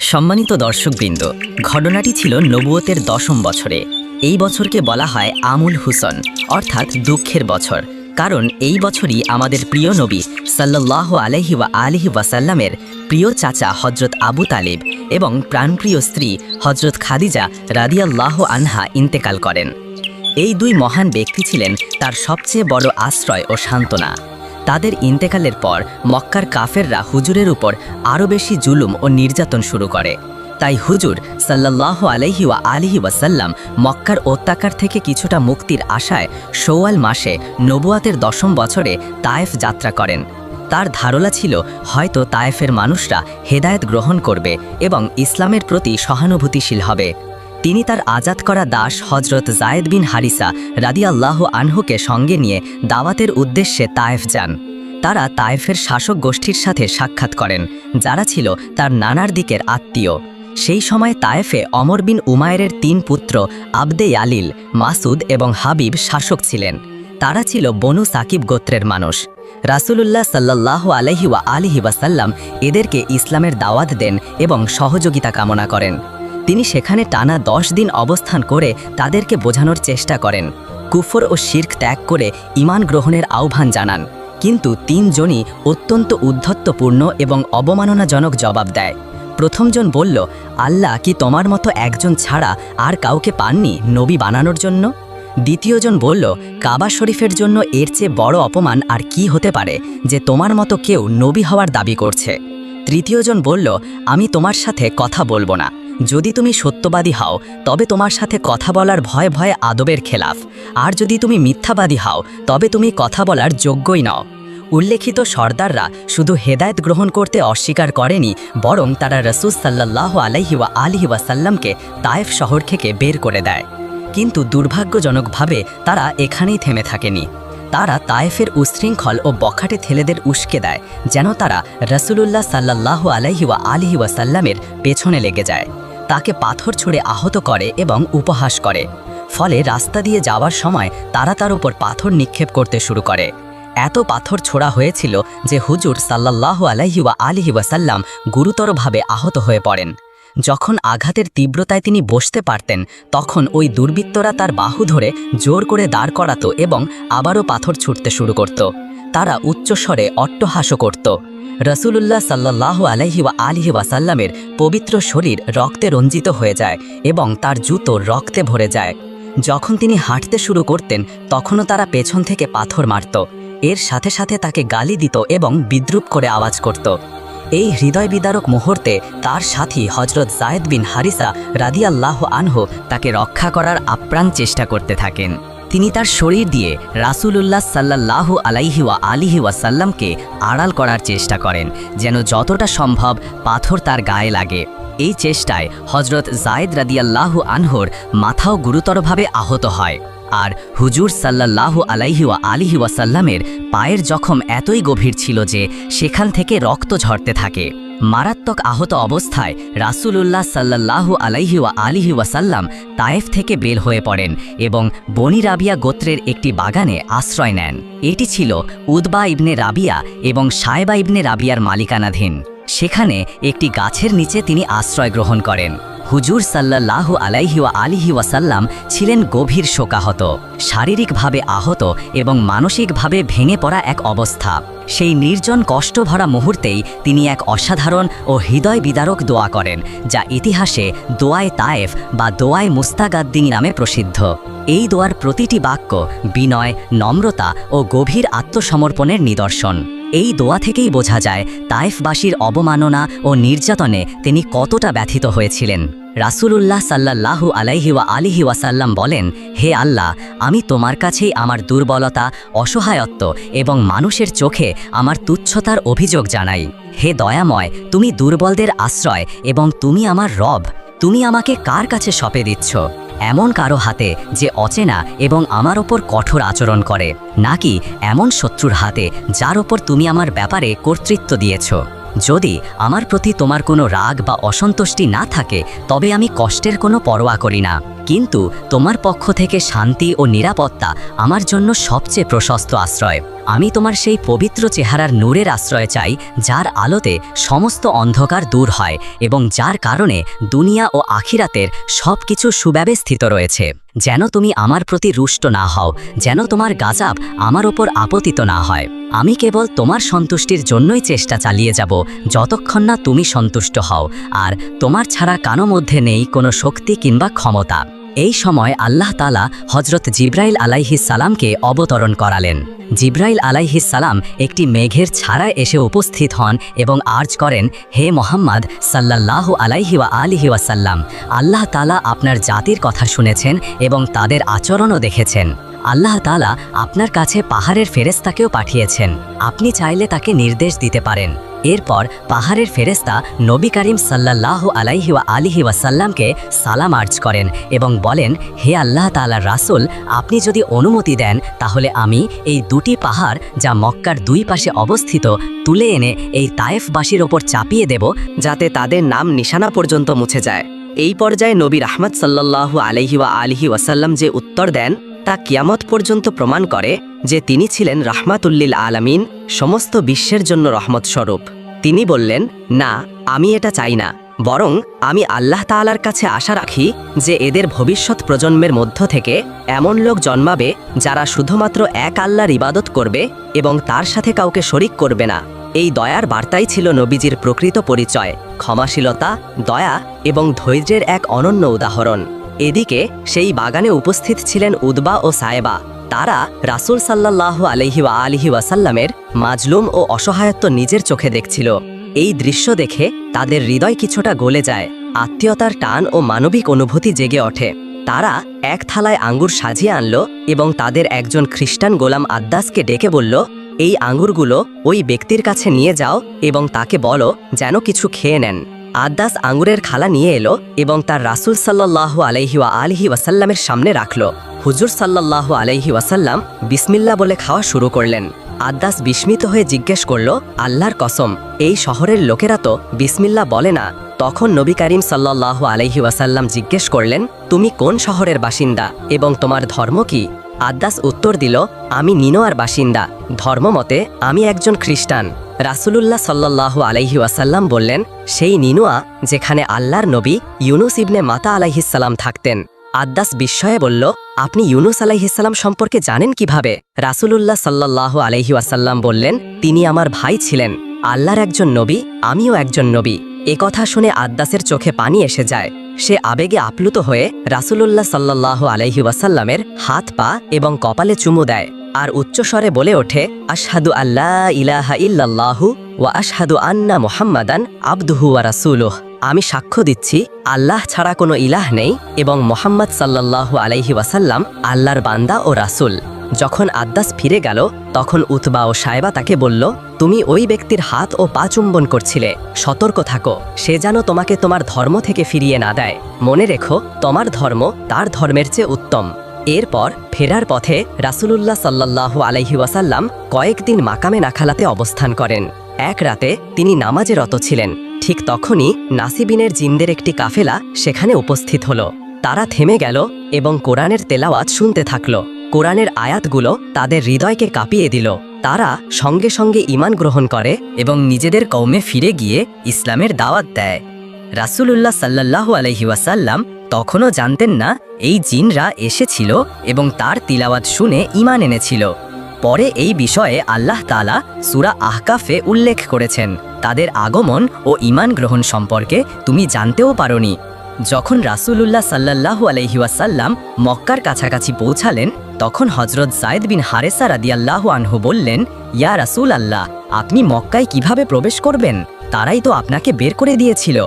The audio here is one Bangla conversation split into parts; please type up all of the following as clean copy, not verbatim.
সম্মানিত দর্শকবৃন্দ, ঘটনাটি ছিল নবুয়তের 10ম বছরে। এই বছরকে বলা হয় আমুল হুসন, অর্থাৎ দুঃখের বছর। কারণ এই বছরই আমাদের প্রিয় নবী সাল্লাল্লাহু আলাইহি ওয়াসাল্লামের প্রিয় চাচা হজরত আবু তালিব এবং প্রাণপ্রিয় স্ত্রী হজরত খাদিজা রাদিয়াল্লাহু আনহা ইন্তেকাল করেন। এই দুই মহান ব্যক্তি ছিলেন তার সবচেয়ে বড় আশ্রয় ও সান্ত্বনা। তাদের ইন্তেকালের পর মক্কার কাফেররা হুজুরের উপর আরও বেশি জুলুম ও নির্যাতন শুরু করে। তাই হুজুর সাল্লাল্লাহু আলাইহি ওয়াসাল্লাম মক্কার অত্যাচার থেকে কিছুটা মুক্তির আশায় শওয়াল মাসে নবুয়াতের 10ম বছরে তায়েফ যাত্রা করেন। তার ধারণা ছিল হয়তো তায়েফের মানুষরা হেদায়েত গ্রহণ করবে এবং ইসলামের প্রতি সহানুভূতিশীল হবে। তিনি তার আজাদ করা দাস হজরত জায়েদ বিন হারিসা রাদিয়াল্লাহু আনহুকে সঙ্গে নিয়ে দাওয়াতের উদ্দেশ্যে তায়েফ যান। তারা তায়েফের শাসক গোষ্ঠীর সাথে সাক্ষাৎ করেন, যারা ছিল তার নানার দিকের আত্মীয়। সেই সময় তায়েফে অমর বিন উমায়েরের 3 পুত্র আবদে ইয়ালিল, মাসুদ এবং হাবিব শাসক ছিলেন। তারা ছিল বনু সাকিব গোত্রের মানুষ। রাসূলুল্লাহ সাল্লাল্লাহু আলাইহি ওয়াসাল্লাম এদেরকে ইসলামের দাওয়াত দেন এবং সহযোগিতা কামনা করেন। তিনি সেখানে টানা 10 দিন অবস্থান করে তাদেরকে বোঝানোর চেষ্টা করেন, কুফর ও শিরক ত্যাগ করে ঈমান গ্রহণের আহ্বান জানান। কিন্তু 3 জনই অত্যন্ত উদ্ধত্তপূর্ণ এবং অবমাননাজনক জবাব দেয়। প্রথমজন বলল, আল্লাহ কি তোমার মতো একজন ছাড়া আর কাউকে পাননি নবী বানানোর জন্য? দ্বিতীয়জন বলল, কাবা শরীফের জন্য এর চেয়ে বড় অপমান আর কি হতে পারে যে তোমার মতো কেউ নবী হওয়ার দাবি করছে? তৃতীয়জন বলল, আমি তোমার সাথে কথা বলবো না। যদি তুমি সত্যবাদী হও তবে তোমার সাথে কথা বলার ভয়ে ভয়ে আদবের খেলাফ, আর যদি তুমি মিথ্যাবাদী হও তবে তুমি কথা বলার যোগ্যই নও। উল্লেখিত সর্দাররা শুধু হেদায়েত গ্রহণ করতে অস্বীকার করেনি, বরং তারা রাসূল সাল্লাল্লাহু আলাইহি ওয়াসাল্লামকে তায়েফ শহর থেকে বের করে দেয়। কিন্তু দুর্ভাগ্যজনকভাবে তারা এখানেই থেমে থাকেনি। তারা তায়েফের উশৃঙ্খল ও বখাটে ছেলেদের উস্কে দেয়, যেন তারা রাসূলুল্লাহ সাল্লাল্লাহু আলাইহি ওয়াসাল্লামের পেছনে লেগে যায়। তাকে পাথর ছুঁড়ে আহত করে এবং উপহাস করে। ফলে রাস্তা দিয়ে যাওয়ার সময় তারা তার উপর পাথর নিক্ষেপ করতে শুরু করে। এত পাথর ছোড়া হয়েছিল যে হুজুর সাল্লাল্লাহু আলাইহি ওয়াসাল্লাম গুরুতরভাবে আহত হয়ে পড়েন। যখন আঘাতের তীব্রতায় তিনি বসতে পারতেন, তখন ওই দুর্বৃত্তরা তার বাহু ধরে জোর করে দাঁড় করাতো এবং আবারও পাথর ছুটতে শুরু করত। তারা উচ্চস্বরে অট্টহাসও করত। রাসূলুল্লাহ সাল্লাল্লাহু আলাইহি ওয়াসাল্লামের পবিত্র শরীর রক্তে রঞ্জিত হয়ে যায় এবং তার জুতো রক্তে ভরে যায়। যখন তিনি হাঁটতে শুরু করতেন, তখনও তারা পেছন থেকে পাথর মারত। এর সাথে সাথে তাকে গালি দিত এবং বিদ্রূপ করে আওয়াজ করত। এই হৃদয় বিদারক মুহূর্তে তার সাথী হজরত জায়েদ বিন হারিসা রাদিয়াল্লাহু আনহু তাকে রক্ষা করার আপ্রাণ চেষ্টা করতে থাকেন। তিনি তার শরীর দিয়ে রাসূলুল্লাহ সাল্লাল্লাহু আলাইহি ওয়াসাল্লামকে আড়াল করার চেষ্টা করেন, যেন যতটা সম্ভব পাথর তার গায়ে লাগে। এই চেষ্টায় হজরত জায়েদ রাদিয়াল্লাহু আনহুর মাথাও গুরুতরভাবে আহত হয়। আর হুজুর সাল্লাল্লাহু আলাইহি ওয়াসাল্লামের পায়ের জখম এতই গভীর ছিল যে সেখান থেকে রক্ত ঝরতে থাকে। মারাত্মক আহত অবস্থায় রাসূলুল্লাহ সাল্লাল্লাহু আলাইহি ওয়াসাল্লাম তায়েফ থেকে বের হয়ে পড়েন এবং বনি রাবিয়া গোত্রের একটি বাগানে আশ্রয় নেন। এটি ছিল উতবা ইবনে রাবিয়া এবং সায়বা ইবনে রাবিয়ার মালিকানাধীন। সেখানে একটি গাছের নিচে তিনি আশ্রয় গ্রহণ করেন। হুজুর সাল্লাল্লাহু আলাইহি ওয়াসাল্লাম ছিলেন গভীর শোকাহত, শারীরিকভাবে আহত এবং মানসিকভাবে ভেঙে পড়া এক অবস্থা। সেই নির্জন কষ্টভরা মুহূর্তেই তিনি এক অসাধারণ ও হৃদয় বিদারক দোয়া করেন, যা ইতিহাসে দোয়ায়ে তায়েফ বা দোয়ায়ে মুস্তাগাদ্দিন নামে প্রসিদ্ধ। এই দোয়ার প্রতিটি বাক্য বিনয়, নম্রতা ও গভীর আত্মসমর্পণের নিদর্শন। এই দোয়া থেকেই বোঝা যায় তায়েফবাসীর অবমাননা ও নির্যাতনে তিনি কতটা ব্যথিত হয়েছিলেন। রাসূলুল্লাহ সাল্লাল্লাহু আলাইহি ওয়াসাল্লাম বলেন, হে আল্লাহ, আমি তোমার কাছেই আমার দুর্বলতা, অসহায়ত্ব এবং মানুষের চোখে আমার তুচ্ছতার অভিযোগ জানাই। হে দয়াময়, তুমি দুর্বলদের আশ্রয় এবং তুমি আমার রব। তুমি আমাকে কার কাছে সঁপে দিচ্ছ? এমন কারো হাতে যে অচেনা এবং আমার ওপর কঠোর আচরণ করে, নাকি এমন শত্রুর হাতে যার ওপর তুমি আমার ব্যাপারে কর্তৃত্ব দিয়েছ? যদি আমার প্রতি তোমার কোনো রাগ বা অসন্তুষ্টি না থাকে, তবে আমি কষ্টের কোনো পরোয়া করি না। কিন্তু তোমার পক্ষ থেকে শান্তি ও নিরাপত্তা আমার জন্য সবচেয়ে প্রশস্ত আশ্রয়। আমি তোমার সেই পবিত্র চেহারার নূরের আশ্রয় চাই, যার আলোতে সমস্ত অন্ধকার দূর হয় এবং যার কারণে দুনিয়া ও আখিরাতের সব কিছু সুব্যবস্থিত রয়েছে। যেন তুমি আমার প্রতি রুষ্ট না হও, যেন তোমার গাজাব আমার ওপর আপতিত না হয়। আমি কেবল তোমার সন্তুষ্টির জন্যই চেষ্টা চালিয়ে যাব, যতক্ষণ না তুমি সন্তুষ্ট হও, আর তোমার ছাড়া কারো মধ্যে নেই কোনো শক্তি কিংবা ক্ষমতা। এই সময় আল্লাহ তাআলা হযরত জিবরাইল আলাইহিস সালামকে অবতরণ করালেন। জিবরাইল আলাইহিস সালাম একটি মেঘের ছায়ায় এসে উপস্থিত হন এবং আর্জ করেন, হে মোহাম্মদ সাল্লাল্লাহু আলাইহি ওয়া আলিহি ওয়াসাল্লাম, আল্লাহ তাআলা আপনার জাতির কথা শুনেছেন এবং তাদের আচরণও দেখেছেন। আল্লাহ তাআলা আপনার কাছে পাহাড়ের ফেরেশতাকেও পাঠিয়েছেন। আপনি চাইলে তাকে নির্দেশ দিতে পারেন। এরপর পাহাড়ের ফেরেশতা নবী করিম সাল্লাল্লাহু আলাইহি ওয়া আলিহি ওয়াসাল্লামকে সালাম আর্জ করেন এবং বলেন, হে আল্লাহ তাআলার রাসূল, আপনি যদি অনুমতি দেন তাহলে আমি এই দুটি পাহাড় যা মক্কার দুই পাশে অবস্থিত তুলে এনে এই তায়েফবাসীর ওপর চাপিয়ে দেব, যাতে তাদের নাম নিশানা পর্যন্ত মুছে যায়। এই পর্যায়ে নবী রাহমাত সাল্লাল্লাহু আলাইহি ওয়া আলিহি ওয়াসাল্লাম যে উত্তর দেন তা কিয়ামত পর্যন্ত প্রমাণ করে যে তিনি ছিলেন রাহমাতুল্লিল আলামিন, সমস্ত বিশ্বের জন্য রহমত স্বরূপ। তিনি বললেন, না, আমি এটা চাই না, বরং আমি আল্লাহ তাআলার কাছে আশা রাখি যে এদের ভবিষ্যৎ প্রজন্মের মধ্য থেকে এমন লোক জন্মাবে যারা শুধুমাত্র এক আল্লাহর ইবাদত করবে এবং তার সাথে কাউকে শরিক করবে না। এই দয়ার বার্তাই ছিল নবীজির প্রকৃত পরিচয়, ক্ষমাশীলতা, দয়া এবং ধৈর্যের এক অনন্য উদাহরণ। এদিকে সেই বাগানে উপস্থিত ছিলেন উদবা ও সায়েবা। তারা রাসূল সাল্লাল্লাহু আলাইহি ওয়া আলিহি ওয়াসাল্লামের মাজলুম ও অসহায়ত্ব নিজের চোখে দেখছিল। এই দৃশ্য দেখে তাদের হৃদয় কিছুটা গলে যায়, আত্মীয়তার টান ও মানবিক অনুভূতি জেগে ওঠে। তারা এক থালায় আঙ্গুর সাজিয়ে আনলো এবং তাদের একজন খ্রিস্টান গোলাম আদ্দাসকে ডেকে বলল, এই আঙ্গুরগুলো ওই ব্যক্তির কাছে নিয়ে যাও এবং তাকে বলো যেন কিছু খেয়ে নেন। আদ্দাস আঙ্গুরের খালা নিয়ে এলো এবং তার রাসূল সাল্লাল্লাহু আলাইহি ওয়া আলিহি ওয়াসাল্লামের সামনে রাখলো। হুজুর সাল্লাল্লাহু আলাইহি ওয়াসাল্লাম বিসমিল্লাহ বলে খাওয়া শুরু করলেন। আদ্দাস বিস্মিত হয়ে জিজ্ঞেস করল, আল্লাহর কসম, এই শহরের লোকেরা তো বিসমিল্লাহ বলে না। তখন নবী করিম সাল্লাল্লাহু আলাইহি ওয়াসাল্লাম জিজ্ঞেস করলেন, তুমি কোন শহরের বাসিন্দা এবং তোমার ধর্ম কি? আদ্দাস উত্তর দিল, আমি নিনোয়ার বাসিন্দা, ধর্মমতে আমি একজন খ্রিস্টান। রাসূলুল্লাহ সাল্লাল্লাহু আলাইহি ওয়াসাল্লাম বললেন, সেই নিনোয়া যেখানে আল্লাহর নবী ইউনুস ইবনে মাতা আলাইহিস সালাম থাকতেন। আদ্দাস বিস্ময়ে বলল, আপনি ইউনুস আলাইহিস সালাম সম্পর্কে জানেন কিভাবে? রাসূলুল্লাহ সাল্লাল্লাহু আলাইহি ওয়াসাল্লাম বললেন, তিনি আমার ভাই ছিলেন। আল্লাহর একজন নবী, আমিও একজন নবী। একথা শুনে আদ্দাসের চোখে পানি এসে যায়। সে আবেগে আপ্লুত হয়ে রাসূলুল্লাহ সাল্লাল্লাহু আলাইহি ওয়াসাল্লামের হাত, পা এবং কপালে চুমু দেয় আর উচ্চস্বরে বলে ওঠে, আশহাদু আল্লা ইলাহা ইল্লাল্লাহু ওয়া আশহাদু আন্না মুহাম্মাদান আবদুহু ওয়া রাসূলুহু। আমি সাক্ষ্য দিচ্ছি আল্লাহ ছাড়া কোনো ইলাহ নেই এবং মুহাম্মদ সাল্লাল্লাহু আলাইহি ওয়াসাল্লাম আল্লাহর বান্দা ও রাসূল। যখন আদ্দাস ফিরে গেল তখন উতবা ও সায়েবা তাকে বলল, তুমি ওই ব্যক্তির হাত ও পা চুম্বন করছিলে, সতর্ক থাকো, সে যেন তোমাকে তোমার ধর্ম থেকে ফিরিয়ে না দেয়। মনে রেখো, তোমার ধর্ম তার ধর্মের চেয়ে উত্তম। এরপর ফেরার পথে রাসূলুল্লাহ সাল্লাল্লাহু আলাইহি ওয়াসাল্লাম কয়েকদিন মাকামে নাখালাতে অবস্থান করেন। এক রাতে তিনি নামাজে রত ছিলেন। ঠিক তখনই নাসিবিনের জিনদের একটি কাফেলা সেখানে উপস্থিত হলো। তারা থেমে গেল এবং কোরআনের তেলাওয়াত শুনতে থাকল। কোরআনের আয়াতগুলো তাদের হৃদয়কে কাঁপিয়ে দিল। তারা সঙ্গে সঙ্গে ঈমান গ্রহণ করে এবং নিজেদের কওমে ফিরে গিয়ে ইসলামের দাওয়াত দেয়। রাসূলুল্লাহ সাল্লাল্লাহু আলাইহি ওয়াসাল্লাম তখনও জানতেন না এই জিনরা এসেছিল এবং তার তিলাওয়াত শুনে ঈমান এনেছিল। পরে এই বিষয়ে আল্লাহ তাআলা সূরা আহকাফে উল্লেখ করেছেন, তাদের আগমন ও ঈমান গ্রহণ সম্পর্কে তুমি জানতেও পারোনি। যখন রাসূলুল্লাহ সাল্লাল্লাহু আলাইহি ওয়াসাল্লাম মক্কার কাছাকাছি পৌঁছালেন তখন হযরত যায়েদ বিন হারেসা রাদিয়াল্লাহু আনহু বললেন, ইয়া রাসূলুল্লাহ, আপনি মক্কায় কিভাবে প্রবেশ করবেন? তারাই তো আপনাকে বের করে দিয়েছিল।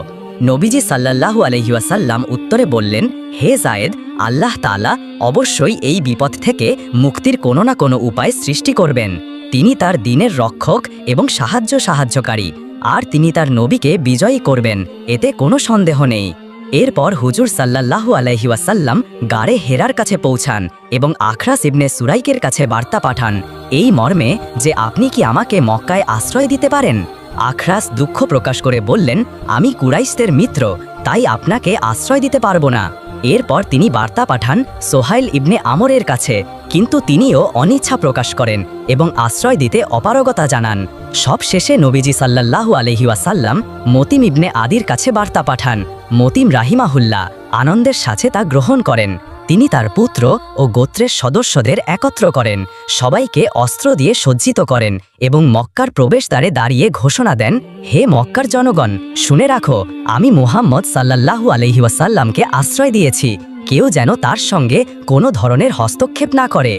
নবীজি সাল্লাল্লাহু আলাইহি ওয়াসাল্লাম উত্তরে বললেন, হে যায়েদ, আল্লাহ তাআলা অবশ্যই এই বিপদ থেকে মুক্তির কোনো না কোনো উপায় সৃষ্টি করবেন। তিনি তার দ্বীনের রক্ষক এবং সাহায্যকারী, আর তিনি তার নবীকে বিজয়ী করবেন, এতে কোনো সন্দেহ নেই। এরপর হুজুর সাল্লাল্লাহু আলাইহি ওয়াসাল্লাম গারে হেরার কাছে পৌঁছান এবং আখরাস ইবনে সুরাইকের কাছে বার্তা পাঠান, এই মর্মে যে আপনি কি আমাকে মক্কায় আশ্রয় দিতে পারেন? আখরাস দুঃখ প্রকাশ করে বললেন, আমি কুরাইশদের মিত্র, তাই আপনাকে আশ্রয় দিতে পারবো না। এরপর তিনি বার্তা পাঠান সোহাইল ইবনে আমরের কাছে, কিন্তু তিনিও অনিচ্ছা প্রকাশ করেন এবং আশ্রয় দিতে অপারগতা জানান। সব শেষে নবীজি সাল্লাল্লাহু আলাইহি ওয়াসাল্লাম মতিম ইবনে আদির কাছে বার্তা পাঠান। মতিম রাহিমাহুল্লাহ আনন্দের সাথে তা গ্রহণ করেন। তিনি তার পুত্র ও গোত্রের সদস্যদের একত্র করেন, সবাইকে অস্ত্র দিয়ে সজ্জিত করেন এবং মক্কার প্রবেশদ্বারে দাঁড়িয়ে ঘোষণা দেন, হে মক্কার জনগণ, শুনে রাখো, আমি মুহাম্মদ সাল্লাল্লাহু আলাইহি ওয়াসাল্লামকে আশ্রয় দিয়েছি, কেউ যেন তার সঙ্গে কোনো ধরনের হস্তক্ষেপ না করে।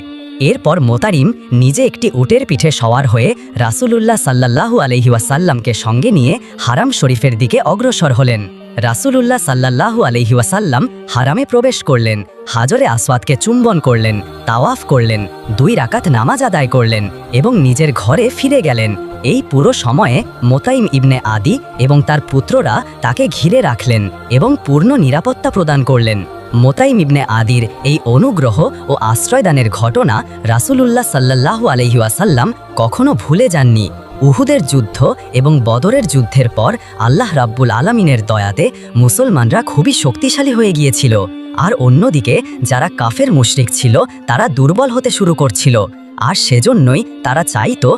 এরপর মোতারিম নিজে একটি উটের পিঠে সওয়ার হয়ে রাসূলুল্লাহ সাল্লাল্লাহু আলাইহি ওয়াসাল্লামকে সঙ্গে নিয়ে হারাম শরীফের দিকে অগ্রসর হলেন। রাসূলুল্লাহ সাল্লাল্লাহু আলাইহি ওয়াসাল্লাম হারামে প্রবেশ করলেন, হাজরে আসওয়াদকে চুম্বন করলেন, তাওয়াফ করলেন, 2 রাকাত নামাজ আদায় করলেন এবং নিজের ঘরে ফিরে গেলেন। এই পুরো সময়ে মোতাইম ইবনে আদি এবং তার পুত্ররা তাকে ঘিরে রাখলেন এবং পূর্ণ নিরাপত্তা প্রদান করলেন। মোতাইম ইবনে আদির এই অনুগ্রহ ও আশ্রয়দানের ঘটনা রাসূলুল্লাহ সাল্লাল্লাহু আলাইহি ওয়াসাল্লাম কখনো ভুলে যাননি। উহুদের যুদ্ধ এবং বদরের যুদ্ধের পর আল্লাহ রাব্বুল আলামিনের দয়াতে মুসলমানরা খুবই শক্তিশালী হয়ে গিয়েছিল, আর অন্যদিকে যারা কাফের মুশরিক ছিল তারা দুর্বল হতে শুরু করছিল। আর সেজন্যই তারা চাইতো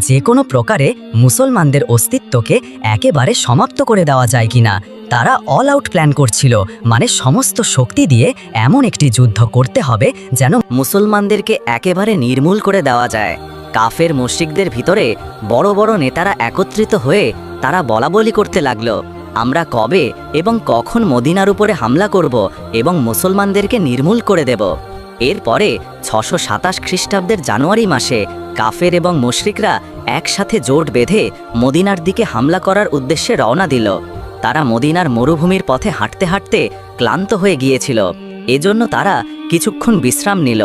যে কোনো প্রকারে মুসলমানদের অস্তিত্বকে একেবারে সমাপ্ত করে দেওয়া যায় কিনা। তারা অল আউট প্ল্যান করছিল, মানে সমস্ত শক্তি দিয়ে এমন একটি যুদ্ধ করতে হবে যেন মুসলমানদেরকে একেবারে নির্মূল করে দেওয়া যায়। কাফের মুশরিকদের ভিতরে বড় বড় নেতারা একত্রিত হয়ে তারা বলাবলি করতে লাগলো, আমরা কবে এবং কখন মদিনার উপরে হামলা করব এবং মুসলমানদেরকে নির্মূল করে দেব। এরপরে 627 খ্রিস্টাব্দের জানুয়ারি মাসে কাফের এবং মুশরিকরা একসাথে জোট বেঁধে মদিনার দিকে হামলা করার উদ্দেশ্যে রওনা দিল। তারা মদিনার মরুভূমির পথে হাঁটতে হাঁটতে ক্লান্ত হয়ে গিয়েছিল, এজন্য তারা কিছুক্ষণ বিশ্রাম নিল।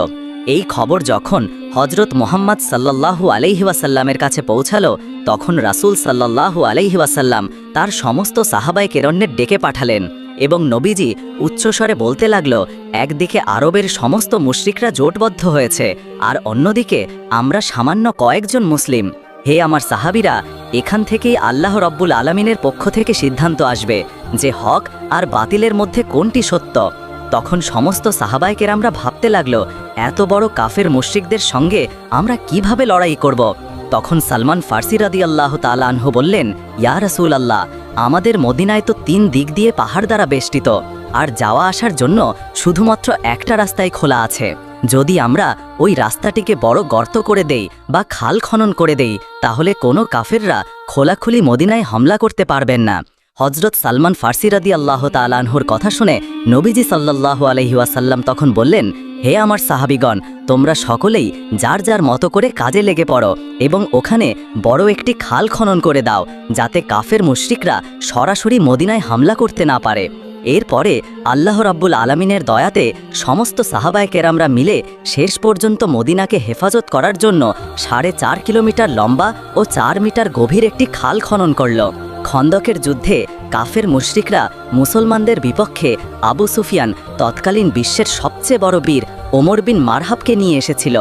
এই খবর যখন হজরত মুহাম্মদ সাল্লাল্লাহু আলাইহি ওয়াসাল্লামের কাছে পৌঁছালো, তখন রাসূল সাল্লাল্লাহু আলাইহি ওয়াসাল্লাম তার সমস্ত সাহাবায়ে কেরামদের ডেকে পাঠালেন এবং নবীজি উচ্চস্বরে বলতে লাগলো, একদিকে আরবের সমস্ত মুশরিকরা জোটবদ্ধ হয়েছে আর অন্যদিকে আমরা সামান্য কয়েকজন মুসলিম। হে আমার সাহাবীরা, এখান থেকেই আল্লাহ রব্বুল আলামিনের পক্ষ থেকে সিদ্ধান্ত আসবে যে হক আর বাতিলের মধ্যে কোনটি সত্য। তখন সমস্ত সাহাবায়ে কেরামরা ভাবতে লাগলো, এত বড় কাফের মুশরিকদের সঙ্গে আমরা কিভাবে লড়াই করব। তখন সালমান ফার্সি রাদিয়াল্লাহু তাআলা আনহু বললেন, ইয়া রাসূলুল্লাহ, আমাদের মদিনায় তো 3 দিক দিয়ে পাহাড় দ্বারা বেষ্টিত, আর যাওয়া আসার জন্য শুধুমাত্র একটা রাস্তাই খোলা আছে। যদি আমরা ওই রাস্তাটিকে বড় গর্ত করে দেই বা খাল খনন করে দেই, তাহলে কোনো কাফেররা খোলাখুলি মদিনায় হামলা করতে পারবেন না। হজরত সালমান ফার্সি রাদিয়াল্লাহু তাআলা আনহুর কথা শুনে নবীজি সাল্লাল্লাহু আলাইহি ওয়াসাল্লাম তখন বললেন, হে আমার সাহাবীগণ, তোমরা সকলেই যার যার মতো করে কাজে লেগে পড়ো এবং ওখানে বড় একটি খাল খনন করে দাও, যাতে কাফের মুশরিকরা সরাসরি মদিনায় হামলা করতে না পারে। এরপরে আল্লাহ রাব্বুল আলামিনের দয়াতে সমস্ত সাহাবায়ে কেরামরা মিলে শেষ পর্যন্ত মদিনাকে হেফাজত করার জন্য 4.5 কিলোমিটার লম্বা ও 4 মিটার গভীর একটি খাল খনন করল। খন্দকের যুদ্ধে কাফের মুশরিকরা মুসলমানদের বিপক্ষে আবু সুফিয়ান তৎকালীন বিশ্বের সবচেয়ে বড় বীর ওমর বিন মারহাবকে নিয়ে এসেছিল।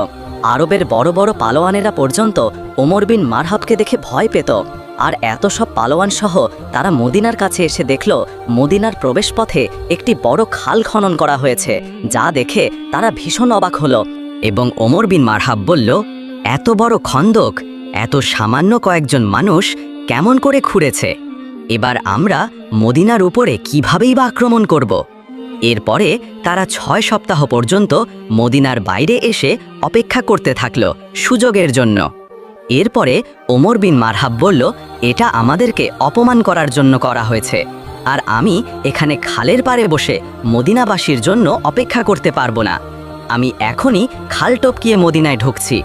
আরবের বড় বড় পালোয়ানেরা পর্যন্ত ওমর বিন মারহাবকে দেখে ভয় পেত। আর এত সব পালোয়ান সহ তারা মদিনার কাছে এসে দেখল মদিনার প্রবেশপথে একটি বড় খাল খনন করা হয়েছে, যা দেখে তারা ভীষণ অবাক হলো এবং ওমর বিন মারহাব বলল, এত বড় খন্দক এত সামান্য কয়েকজন মানুষ কেমন করে খুঁড়েছে? এবার আমরা মদিনার উপরে কিভাবেই বা আক্রমণ করব? এরপরে তারা 6 সপ্তাহ পর্যন্ত মদিনার বাইরে এসে অপেক্ষা করতে থাকল সুযোগের জন্য। এরপরে ওমর বিন মারহাব বলল, এটা আমাদেরকে অপমান করার জন্য করা হয়েছে, আর আমি এখানে খালের পাড়ে বসে মদিনাবাসীর জন্য অপেক্ষা করতে পারবো না। আমি এখনই খাল টপকিয়ে মদিনায় ঢুকছি।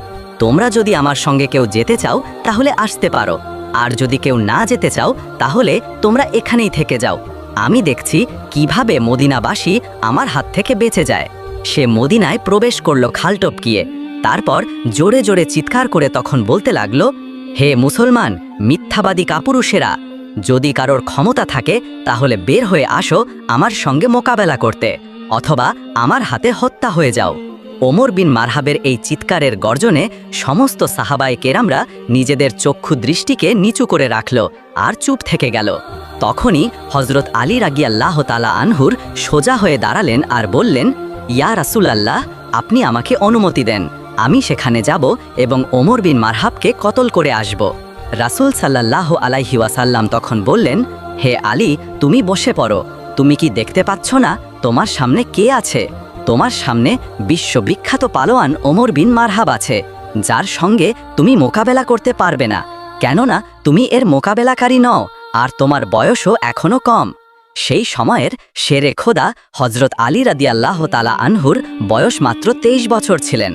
তোমরা যদি আমার সঙ্গে কেউ যেতে চাও তাহলে আসতে পারো, আর যদি কেউ না যেতে চাও তাহলে তোমরা এখানেই থেকে যাও। আমি দেখছি কিভাবে মদিনাবাসী আমার হাত থেকে বেঁচে যায়। সে মদিনায় প্রবেশ করল খাল টপকিয়ে। তারপর জোরে জোরে চিৎকার করে তখন বলতে লাগলো, হে মুসলমান মিথ্যাবাদী কাপুরুষেরা, যদি কারোর ক্ষমতা থাকে তাহলে বের হয়ে আসো আমার সঙ্গে মোকাবেলা করতে, অথবা আমার হাতে হত্যা হয়ে যাও। ওমর বিন মারহাবের এই চিৎকারের গর্জনে সমস্ত সাহাবায়ে কেরামরা নিজেদের চক্ষু দৃষ্টিকে নিচু করে রাখল আর চুপ থেকে গেল। তখনই হজরত আলী রাদিয়াল্লাহু তাআলা আনহুর সোজা হয়ে দাঁড়ালেন আর বললেন, ইয়া রাসূলুল্লাহ, আপনি আমাকে অনুমতি দেন, আমি সেখানে যাব এবং ওমর বিন মারহাবকে কতল করে আসব। রাসূল সাল্লাল্লাহু আলাইহি ওয়াসাল্লাম তখন বললেন, হে আলী, তুমি বসে পড়ো। তুমি কি দেখতে পাচ্ছ না তোমার সামনে কে আছে? তোমার সামনে বিশ্ববিখ্যাত পালোয়ান ওমর বিন মারহাব আছে, যার সঙ্গে তুমি মোকাবেলা করতে পারবে না, কেননা তুমি এর মোকাবেলাকারী নও আর তোমার বয়সও এখনো কম। সেই সময়ের শেরে খোদা হজরত আলী রাদিয়াল্লাহু তাআলা আনহুর বয়স মাত্র 23 বছর ছিলেন।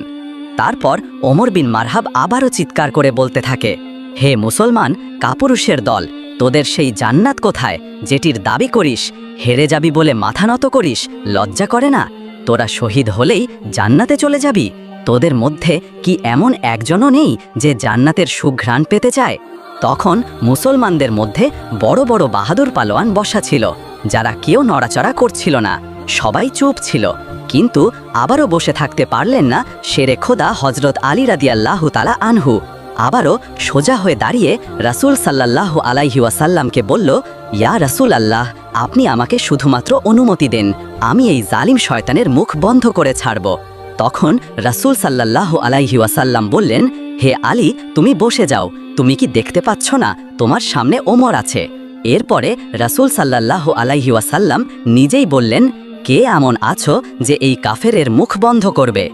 তারপর ওমর বিন মারহাব আবারও চিৎকার করে বলতে থাকে, হে মুসলমান কাপুরুষের দল, তোদের সেই জান্নাত কোথায় যেটির দাবি করিস? হেরে যাবি বলে মাথা নত করিস, লজ্জা করে না? তোরা শহীদ হলেই জান্নাতে চলে যাবি। তোদের মধ্যে কি এমন একজনও নেই যে জান্নাতের সুঘ্রাণ পেতে চায়? তখন মুসলমানদের মধ্যে বড় বড় বাহাদুর পালোয়ান বসা ছিল, যারা কেউ নড়াচড়া করছিল না, সবাই চুপ ছিল। কিন্তু আবারও বসে থাকতে পারলেন না শেরে খোদা হজরত আলী রাদিয়াল্লাহু তাআলা আনহু। আবারও সোজা হয়ে দাঁড়িয়ে রাসূল সাল্লাল্লাহু আলাইহি ওয়াসাল্লামকে বলল, ইয়া রাসূলুল্লাহ, আপনি আমাকে শুধুমাত্র অনুমতি দেন, আমি এই জালিম শয়তানের মুখ বন্ধ করে ছাড়ব। তখন রাসূল সাল্লাল্লাহু আলাইহি ওয়াসাল্লাম বললেন, হে আলী, তুমি বসে যাও, তুমি কি দেখতে পাচ্ছ না তোমার সামনে ওমর আছে? এরপরে রাসূল সাল্লাল্লাহু আলাইহি ওয়াসাল্লাম নিজেই বললেন, কে এমন আছো যে এই কাফেরের মুখ বন্ধ করবে?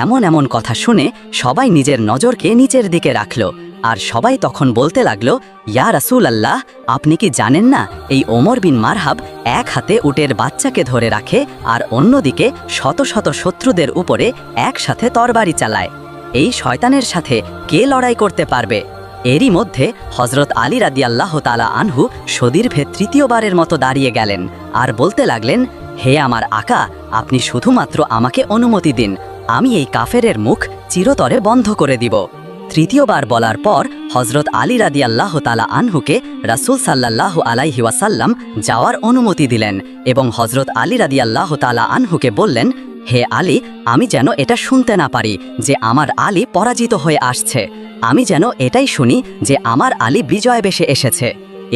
এমন এমন কথা শুনে সবাই নিজের নজরকে নিচের দিকে রাখল আর সবাই তখন বলতে লাগলো, ইয়া রাসূলুল্লাহ, আপনি কি জানেন না এই ওমর বিন মারহাব এক হাতে উটের বাচ্চাকে ধরে রাখে আর অন্যদিকে শত শত শত্রুদের উপরে একসাথে তরবারি চালায়? এই শয়তানের সাথে কে লড়াই করতে পারবে? এরই মধ্যে হজরত আলী রাদিয়াল্লাহু তাআলা আনহু সদীর্ঘে তৃতীয়বারের মতো দাঁড়িয়ে গেলেন আর বলতে লাগলেন, হে আমার আকা, আপনি শুধুমাত্র আমাকে অনুমতি দিন, আমি এই কাফেরের মুখ চিরতরে বন্ধ করে দিব। তৃতীয়বার বলার পর হজরত আলী রাদিয়াল্লাহু তাআলা আনহুকে রাসূল সাল্লাল্লাহু আলাইহি ওয়াসাল্লাম যাওয়ার অনুমতি দিলেন এবং হজরত আলী রাদিয়াল্লাহু তাআলা আনহুকে বললেন, হে আলী, আমি যেন এটা শুনতে না পারি যে আমার আলী পরাজিত হয়ে আসছে, আমি যেন এটাই শুনি যে আমার আলী বিজয় বেশে এসেছে।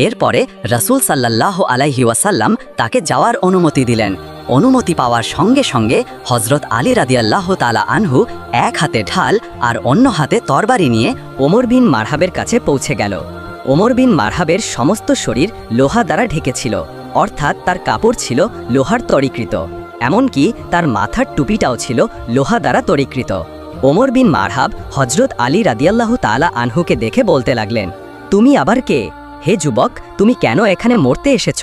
এরপরে রাসূল সাল্লাল্লাহু আলাইহি ওয়াসাল্লাম তাকে যাওয়ার অনুমতি দিলেন। অনুমতি পাওয়ার সঙ্গে সঙ্গে হজরত আলী রাদিয়াল্লাহু তাআলা আনহু এক হাতে ঢাল আর অন্য হাতে তরবারি নিয়ে ওমর বিন মারহাবের কাছে পৌঁছে গেল। ওমর বিন মারহাবের সমস্ত শরীর লোহা দ্বারা ঢেকেছিল, অর্থাৎ তার কাপড় ছিল লোহার তৈরিকৃত, এমনকি তার মাথার টুপিটাও ছিল লোহা দ্বারা তৈরিকৃত। ওমর বিন মারহাব হজরত আলী রাদিয়াল্লাহু তাআলা আনহুকে দেখে বলতে লাগলেন, তুমি আবার কে? হে যুবক, তুমি কেন এখানে মরতে এসেছ?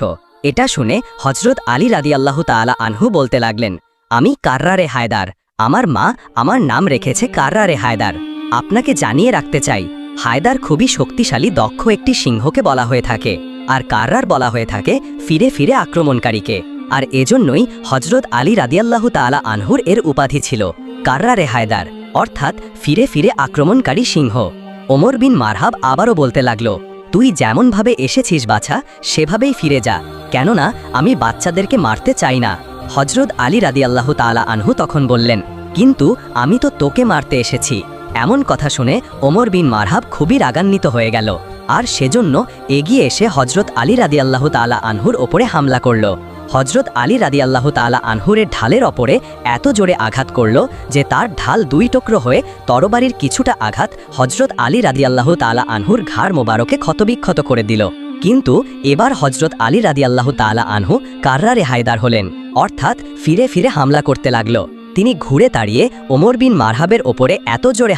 এটা শুনে হজরত আলী রাদিয়াল্লাহু তাআলা আনহু বলতে লাগলেন, আমি কাররারে হায়দার, আমার মা আমার নাম রেখেছে কাররারে হায়দার। আপনাকে জানিয়ে রাখতে চাই, হায়দার খুবই শক্তিশালী দক্ষ একটি সিংহকে বলা হয়ে থাকে, আর কাররার বলা হয়ে থাকে ফিরে ফিরে আক্রমণকারীকে, আর এজন্যই হজরত আলী রাদিয়াল্লাহু তাআলা আনহুর এর উপাধি ছিল কাররারে হায়দার, অর্থাৎ ফিরে ফিরে আক্রমণকারী সিংহ। ওমর বিন মারহাব আবারও বলতে লাগলো, তুই যেমনভাবে এসেছিস বাছা, সেভাবেই ফিরে যা, কেননা আমি বাচ্চাদেরকে মারতে চাই না। হজরত আলী রাদিয়াল্লাহু তাআলা আনহু তখন বললেন, কিন্তু আমি তো তোকে মারতে এসেছি। এমন কথা শুনে ওমর বিন মারহাব খুবই রাগান্বিত হয়ে গেল আর সেজন্য এগিয়ে এসে হজরত আলী রাদিয়াল্লাহু তাআলা আনহুর ওপরে হামলা করল। হজরত আলী রাদিয়াল্লাহু তাআলা আনহুরের ঢালের ওপরে এত জোরে আঘাত করল যে তার ঢাল দুই টুকরো হয়ে তরবারির কিছুটা আঘাত হজরত আলী রাদিয়াল্লাহু তাআলা আনহুর ঘাড় মোবারকে ক্ষতবিক্ষত করে দিল। কিন্তু এবার হজরত আলী রাদিয়াল্লাহু তাআলা আনহু কাররারে হায়দার হলেন, অর্থাৎ ফিরে ফিরে হামলা করতে লাগলো। তিনি ঘুরে দাঁড়িয়ে ওমর বিন মারহাবের ওপরে এত জোরে